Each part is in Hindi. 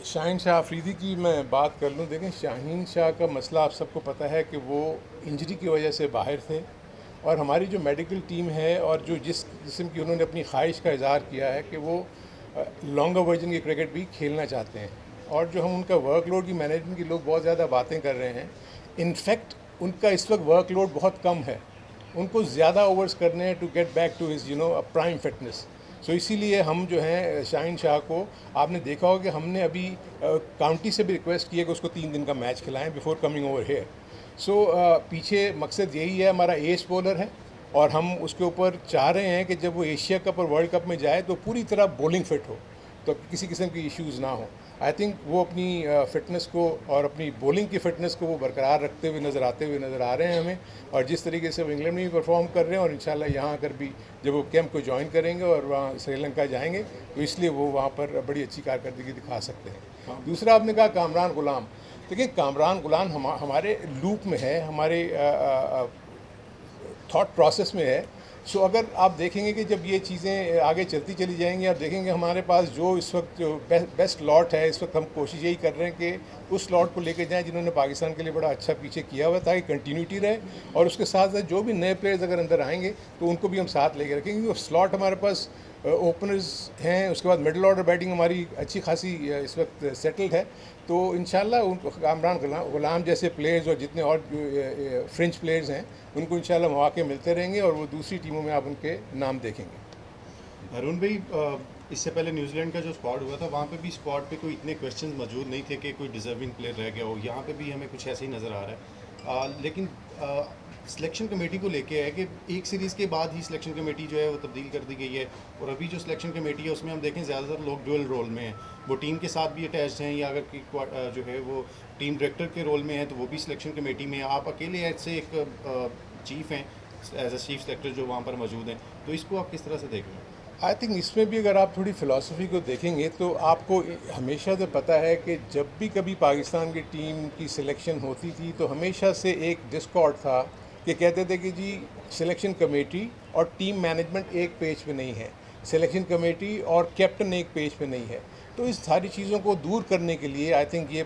शाहीन शाह अफरीदी की मैं बात कर लूँ। देखें, शाहीन शाह का मसला आप सबको पता है कि वो इंजरी की वजह से बाहर थे, और हमारी जो मेडिकल टीम है और जो जिस किस्म की उन्होंने अपनी ख्वाहिश का इजहार किया है कि वो लॉन्गर वर्जन की क्रिकेट भी खेलना चाहते हैं, और जो हम उनका वर्कलोड की मैनेजमेंट की लोग बहुत ज़्यादा बातें कर रहे हैं। इनफैक्ट उनका इस वक्त वर्कलोड बहुत कम है, उनको ज़्यादा ओवर्स करने हैं to get back to his prime fitness. So इसीलिए हम जो हैं शाहीन शाह को, आपने देखा होगा कि हमने अभी काउंटी से भी रिक्वेस्ट की है कि उसको 3 दिन का मैच खिलाएं बिफोर कमिंग ओवर हेयर। सो पीछे मकसद यही है, हमारा एज बॉलर है और हम उसके ऊपर चाह रहे हैं कि जब वो एशिया कप और वर्ल्ड कप में जाए तो पूरी तरह बॉलिंग फिट हो, तो किसी किस्म की इश्यूज़ ना हो। आई थिंक वो अपनी फ़िटनेस को और अपनी बॉलिंग की फ़िटनेस को वो बरकरार रखते हुए नज़र आ रहे हैं हमें, और जिस तरीके से वो इंग्लैंड में भी परफॉर्म कर रहे हैं, और इंशाल्लाह यहाँ आकर भी जब वो कैंप को ज्वाइन करेंगे और वहाँ श्रीलंका जाएंगे तो इसलिए वो वहाँ पर बड़ी अच्छी कारकर्दगी दिखा सकते हैं। दूसरा आपने कहा कामरान गुलाम। देखिए, कामरान गुलाम हमारे लूप में है, हमारे थॉट प्रोसेस में है। सो अगर आप देखेंगे कि जब ये चीज़ें आगे चलती चली जाएंगी, आप देखेंगे हमारे पास जो इस वक्त जो बेस्ट लॉट है, इस वक्त हम कोशिश यही कर रहे हैं कि उस लॉट को लेकर जाएं जिन्होंने पाकिस्तान के लिए बड़ा अच्छा पीछे किया हुआ है, ताकि कंटिन्यूटी रहे, और उसके साथ साथ जो भी नए प्लेयर्स अगर अंदर आएंगे तो उनको भी हम साथ लेके रखेंगे। क्योंकि स्लॉट हमारे पास ओपनर्स हैं, उसके बाद मिडल ऑर्डर बैटिंग हमारी अच्छी खासी इस वक्त सेटल्ड है। तो इंशाल्लाह उनको कामरान गुलाम जैसे प्लेयर्स और जितने और फ्रेंच प्लेयर्स हैं उनको इंशाल्लाह मौके मिलते रहेंगे, और वो दूसरी टीमों में आप उनके नाम देखेंगे। अरुण भाई, इससे पहले न्यूजीलैंड का जो स्क्वाड हुआ था वहाँ पे भी स्क्वाड पे कोई इतने क्वेश्चंस मौजूद नहीं थे कि कोई डिजर्विंग प्लेयर रह गया हो। यहाँ पे भी हमें कुछ ऐसे ही नज़र आ रहा है। लेकिन सिलेक्शन कमेटी को लेके है कि एक सीरीज़ के बाद ही सिलेक्शन कमेटी जो है वो तब्दील कर दी गई है, और अभी जो सिलेक्शन कमेटी है उसमें हम देखें ज़्यादातर लोग ड्यूअल रोल में हैं। वो टीम के साथ भी अटैच्ड हैं, या अगर जो है वो टीम डायरेक्टर के रोल में है तो वो भी सिलेक्शन कमेटी में है। आप अकेले ऐसे एक चीफ हैं एज अ चीफ सेलेक्टर जो वहाँ पर मौजूद हैं, तो इसको आप किस तरह से देख रहे हैं? आई थिंक इसमें भी अगर आप थोड़ी फ़िलासफ़ी को देखेंगे तो आपको हमेशा से पता है कि जब भी कभी पाकिस्तान की टीम की सिलेक्शन होती थी तो हमेशा से एक डिस्कॉर्ड था कि कहते थे कि जी सिलेक्शन कमेटी और टीम मैनेजमेंट एक पेज पे नहीं है, सिलेक्शन कमेटी और कैप्टन एक पेज पे नहीं है। तो इस सारी चीज़ों को दूर करने के लिए आई थिंक ये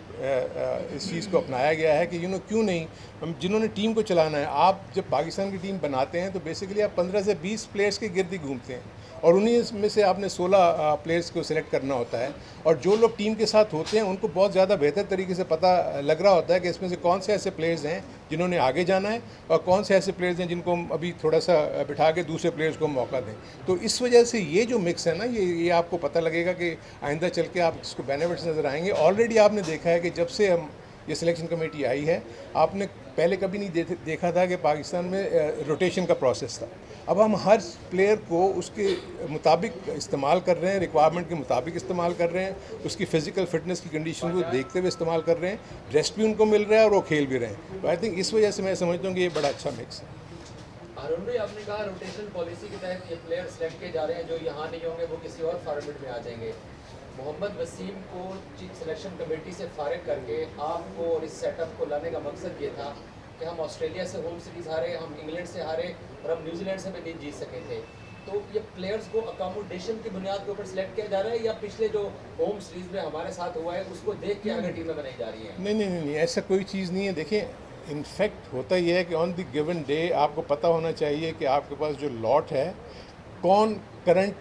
इस चीज़ को अपनाया गया है कि क्यों नहीं, हम जिन्होंने टीम को चलाना है, आप जब पाकिस्तान की टीम बनाते हैं तो बेसिकली आप 15 से 20 प्लेयर्स के गिर्द ही घूमते हैं, और उन्हीं में से आपने 16 प्लेयर्स को सिलेक्ट करना होता है। और जो लोग टीम के साथ होते हैं उनको बहुत ज़्यादा बेहतर तरीके से पता लग रहा होता है कि इसमें से कौन से ऐसे प्लेयर्स हैं जिन्होंने आगे जाना है, और कौन से ऐसे प्लेयर्स हैं जिनको हम अभी थोड़ा सा बिठा के दूसरे प्लेयर्स को मौका दें। तो इस वजह से ये जो मिक्स है ना, ये आपको पता लगेगा कि आइंदा चल के आप इसको बेनिफिट्स नज़र आएंगे। ऑलरेडी आपने देखा है कि जब से हम ये सिलेक्शन कमेटी आई है, आपने पहले कभी नहीं देखा था कि पाकिस्तान में रोटेशन का प्रोसेस था। अब हम हर प्लेयर को उसके मुताबिक इस्तेमाल कर रहे हैं, रिक्वायरमेंट के मुताबिक इस्तेमाल कर रहे हैं, उसकी फ़िज़िकल फ़िटनेस की कंडीशन को देखते हुए इस्तेमाल कर रहे हैं, रेस्ट भी उनको मिल रहा है और वो खेल भी रहे हैं। तो आई थिंक इस वजह से मैं समझता हूँ कि ये बड़ा अच्छा मिक्स है। अरुण भाई, आपने कहा रोटेशन पॉलिसी के तहत ये प्लेयर सेलेक्ट किए जा रहे हैं, जो यहाँ नहीं होंगे वो किसी और फॉर्मेट में आ जाएंगे। मोहम्मद वसीम को सिलेक्शन कमेटी से फारिग करके आपको और इस सेटअप को लाने का मकसद ये था कि हम ऑस्ट्रेलिया से होम सीरीज़ हारे, हम इंग्लैंड से हारे और हम न्यूजीलैंड से भी नहीं जीत सके थे। तो ये प्लेयर्स को अकोमोडेशन की बुनियाद के ऊपर सिलेक्ट किया जा रहा है, या पिछले जो होम सीरीज़ में हमारे साथ हुआ है उसको देख के आगे टीमें बनाई जा रही हैं? नहीं, ऐसा कोई चीज़ नहीं है। देखिए, इनफैक्ट होता यह है कि ऑन द गिवन डे आपको पता होना चाहिए कि आपके पास जो लॉट है कौन करंट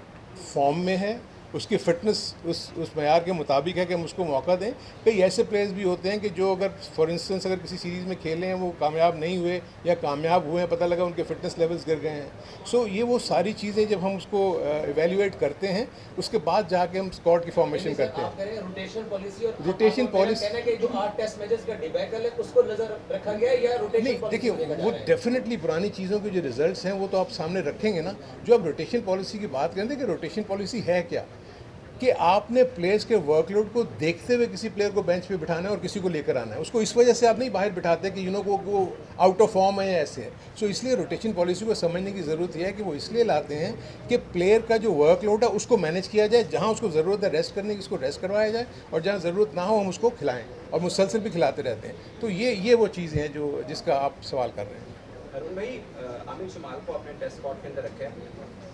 फॉर्म में है, उसकी फ़िटनेस उस मयार के मुताबिक है कि हम उसको मौका दें। कई ऐसे प्लेयर्स भी होते हैं कि जो अगर फॉर इंस्टेंस अगर किसी सीरीज़ में खेले हैं, वो कामयाब नहीं हुए या कामयाब हुए हैं, पता लगा उनके फ़िटनेस लेवल्स गिर गए हैं। सो ये वो सारी चीज़ें जब हम उसको एवेल्यूएट करते हैं उसके बाद जाके हम स्क्वाड की फॉर्मेशन करते हैं। रोटेशन पॉलिसी और रोटेशन पॉलिसी कहना कि जो 8 टेस्ट मैचेस का डिबैकल है उसको नजर रखा गया, या रोटेशन नहीं, पॉलिसी देखिए वो डेफिनेटली पुरानी चीज़ों के जो रिजल्ट्स हैं वो तो आप सामने रखेंगे ना। जो आप रोटेशन पॉलिसी की बात करें कि रोटेशन पॉलिसी है क्या, कि आपने प्लेयर्स के वर्कलोड को देखते हुए किसी प्लेयर को बेंच पे बिठाना है और किसी को लेकर आना है। उसको इस वजह से आप नहीं बाहर बिठाते कि वो आउट ऑफ फॉर्म है या ऐसे है। सो इसलिए रोटेशन पॉलिसी को समझने की ज़रूरत यह है कि वो इसलिए लाते हैं कि प्लेयर का जो वर्कलोड है उसको मैनेज किया जाए, जहाँ उसको ज़रूरत है रेस्ट करने की उसको रेस्ट करवाया जाए, और जहाँ ज़रूरत ना हो हम उसको खिलाएँ, और मुसलसल भी खिलाते रहते हैं। तो ये वो चीज़ें हैं जो जिसका आप सवाल कर रहे हैं। अरुण भाई, आमिर शमाल को अपने टेस्ट स्क्वाड के अंदर रखा है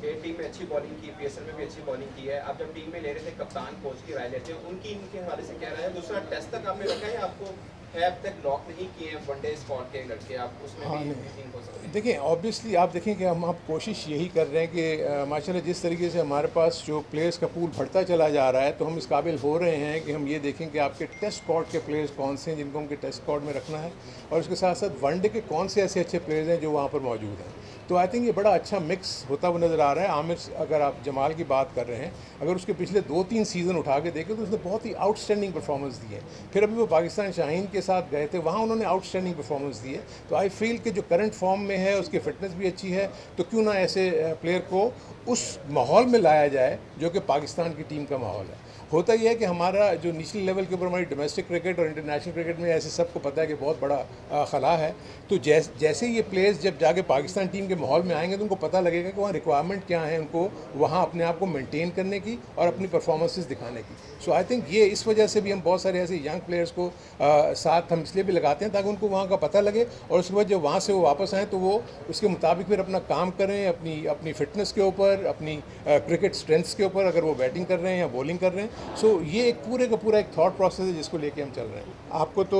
कि टीम में अच्छी बॉलिंग की, पीएसएल में भी अच्छी बॉलिंग की है। आप जब टीम में ले रहे थे, कप्तान कोच की राय लेते हैं, उनकी इनके हवाले से क्या राय है? दूसरा, टेस्ट तक आपने रखा है, आपको है अब तक लॉक नहीं किए हैं वनडे स्क्वाड के लड़के, आप उसमें हाँ, भी नहीं। टीम हो सकते हैं? देखिए ऑब्वियसली आप देखें कि हम कोशिश यही कर रहे हैं कि माशाल्लाह जिस तरीके से हमारे पास जो प्लेयर्स का पूल बढ़ता चला जा रहा है, तो हम इस काबिल हो रहे हैं कि हम ये देखें कि आपके टेस्ट स्क्वाड के प्लेयर्स कौन से हैं जिनको हमके टेस्ट स्क्वाड में रखना है, और उसके साथ साथ वनडे के कौन से ऐसे अच्छे प्लेयर्स हैं जो वहाँ पर मौजूद हैं। तो आई थिंक ये बड़ा अच्छा मिक्स होता हुआ नज़र आ रहा है। आमिर, अगर आप जमाल की बात कर रहे हैं, अगर उसके पिछले 2-3 सीज़न उठा के देखें तो उसने बहुत ही आउटस्टैंडिंग परफॉर्मेंस दी है। फिर अभी वो पाकिस्तान शाहीन के साथ गए थे, वहाँ उन्होंने आउटस्टैंडिंग परफॉर्मेंस दी है। तो आई फील कि जो करंट फॉर्म में है, उसकी फिटनेस भी अच्छी है, तो क्यों ना ऐसे प्लेयर को उस माहौल में लाया जाए जो कि पाकिस्तान की टीम का माहौल है। होता यह है कि हमारा जो नेशनल लेवल के ऊपर हमारी डोमेस्टिक क्रिकेट और इंटरनेशनल क्रिकेट में ऐसे सबको पता है कि बहुत बड़ा खला है। तो जैसे ये प्लेयर्स जब जाके पाकिस्तान टीम के माहौल में आएंगे तो उनको पता लगेगा कि वहाँ रिक्वायरमेंट क्या है, उनको वहाँ अपने आप को मेंटेन करने की और अपनी परफॉर्मेंसेस दिखाने की। सो आई थिंक ये इस वजह से भी हम बहुत सारे ऐसे यंग प्लेयर्स को साथ हम इसलिए भी लगाते हैं ताकि उनको वहाँ का पता लगे, और उसके बाद जब वहाँ से वो वापस आएँ तो वो उसके मुताबिक फिर अपना काम करें, अपनी फ़िटनेस के ऊपर, अपनी क्रिकेट स्ट्रेंथ्स के ऊपर, अगर वो बैटिंग कर रहे हैं या बॉलिंग कर रहे हैं। सो ये एक पूरे का पूरा एक थॉट प्रोसेस है जिसको लेके हम चल रहे हैं। आपको तो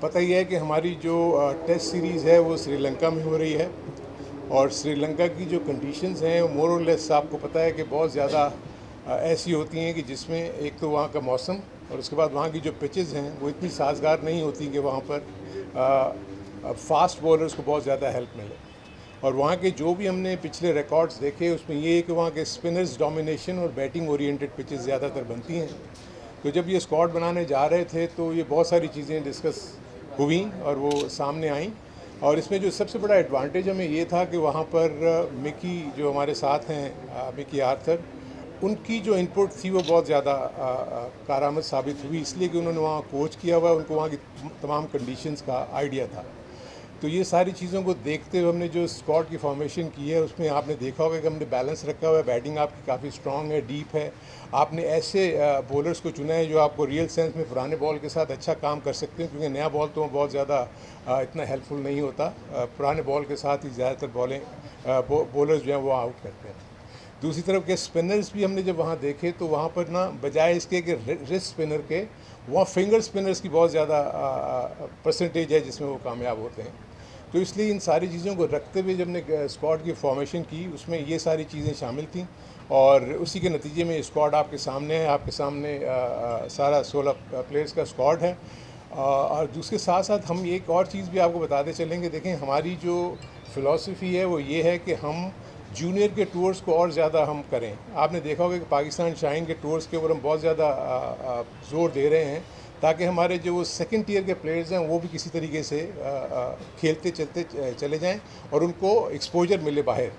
पता ही है कि हमारी जो टेस्ट सीरीज़ है वो श्रीलंका में हो रही है, और श्रीलंका की जो कंडीशंस हैं वो मोर और लेस आपको पता है कि बहुत ज़्यादा ऐसी होती हैं कि जिसमें एक तो वहाँ का मौसम और उसके बाद वहाँ की जो पिचेस हैं वो इतनी साजगार नहीं होती कि वहाँ पर फास्ट बॉलर्स को बहुत ज़्यादा हेल्प मिले। और वहाँ के जो भी हमने पिछले रिकॉर्ड्स देखे उसमें ये है कि वहाँ के स्पिनर्स डोमिनेशन और बैटिंग ओरिएंटेड पिचेस ज़्यादातर बनती हैं। तो जब ये स्क्वाड बनाने जा रहे थे तो ये बहुत सारी चीज़ें डिस्कस हुई और वो सामने आई, और इसमें जो सबसे बड़ा एडवांटेज हमें ये था कि वहाँ पर मिकी जो हमारे साथ हैं, मिकी आर्थर, उनकी जो इनपुट थी वो बहुत ज़्यादा कारआमद साबित हुई, इसलिए कि उन्होंने वहाँ कोच किया हुआ, उनको वहाँ की तमाम कंडीशंस का आइडिया था। तो ये सारी चीज़ों को देखते हुए हमने जो स्क्वाड की फॉर्मेशन की है उसमें आपने देखा होगा कि हमने बैलेंस रखा हुआ है, बैटिंग आपकी काफ़ी स्ट्रॉन्ग है, डीप है। आपने ऐसे बॉलर्स को चुना है जो आपको रियल सेंस में पुराने बॉल के साथ अच्छा काम कर सकते हैं, क्योंकि नया बॉल तो बहुत ज़्यादा इतना हेल्पफुल नहीं होता। पुराने बॉल के साथ ही ज़्यादातर बॉलर्स जो हैं वो आउट करते हैं। दूसरी तरफ के स्पिनर्स भी हमने जब वहाँ देखे तो वहाँ पर ना बजाय इसके कि रिस्ट स्पिनर के वहाँ फिंगर स्पिनर्स की बहुत ज़्यादा परसेंटेज है जिसमें वो कामयाब होते हैं। तो इसलिए इन सारी चीज़ों को रखते हुए जब हमने स्क्वाड की फॉर्मेशन की उसमें ये सारी चीज़ें शामिल थीं, और उसी के नतीजे में स्क्वाड आपके सामने है। आपके सामने सारा 16 प्लेयर्स का स्क्वाड है। और दूसरे साथ साथ हम एक और चीज़ भी आपको बताते चलेंगे। देखें, हमारी जो फ़िलॉसफी है वो ये है कि हम जूनियर के टूर्स को और ज़्यादा हम करें। आपने देखा होगा कि पाकिस्तान शाहीन के टूर्स के ऊपर हम बहुत ज़्यादा ज़ोर दे रहे हैं ताकि हमारे जो वो सेकंड टियर के प्लेयर्स हैं वो भी किसी तरीके से खेलते चलते चले जाएं और उनको एक्सपोजर मिले बाहर।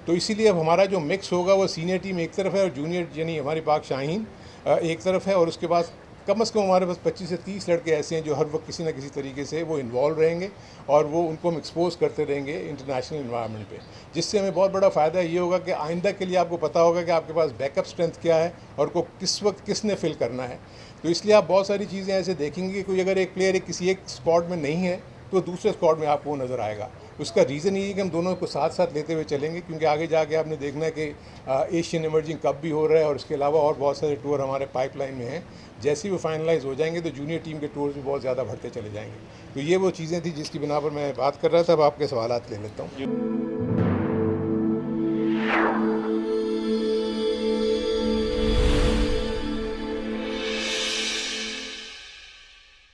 तो इसीलिए अब हमारा जो मिक्स होगा वो सीनियर टीम एक तरफ है और जूनियर यानी हमारी पाक शाहीन एक तरफ है, और उसके बाद कम से कम हमारे पास 25 से 30 लड़के ऐसे हैं जो हर वक्त किसी न किसी तरीके से वो इन्वॉल्व रहेंगे और वो उनको हम एक्सपोज करते रहेंगे इंटरनेशनल इन्वायरमेंट पे, जिससे हमें बहुत बड़ा फ़ायदा ये होगा कि आइंदा के लिए आपको पता होगा कि आपके पास बैकअप स्ट्रेंथ क्या है और को किस वक्त किसने फिल करना है। तो इसलिए आप बहुत सारी चीज़ें ऐसे देखेंगे कि कोई अगर एक प्लेयर किसी एक स्क्वाड में नहीं है तो दूसरे स्क्वाड में आपको वो नज़र आएगा। उसका रीज़न ये है कि हम दोनों को साथ साथ लेते हुए चलेंगे, क्योंकि आगे जाके आपने देखना है कि एशियन इमर्जिंग कप भी हो रहा है और उसके अलावा और बहुत सारे टूर हमारे पाइपलाइन में हैं। जैसे ही वो फाइनलाइज हो जाएंगे तो जूनियर टीम के टूर्स भी बहुत ज़्यादा बढ़ते चले जाएंगे। तो ये वो चीज़ें थी जिसकी बिना पर मैं बात कर रहा था। अब आपके सवालात ले लेता हूँ।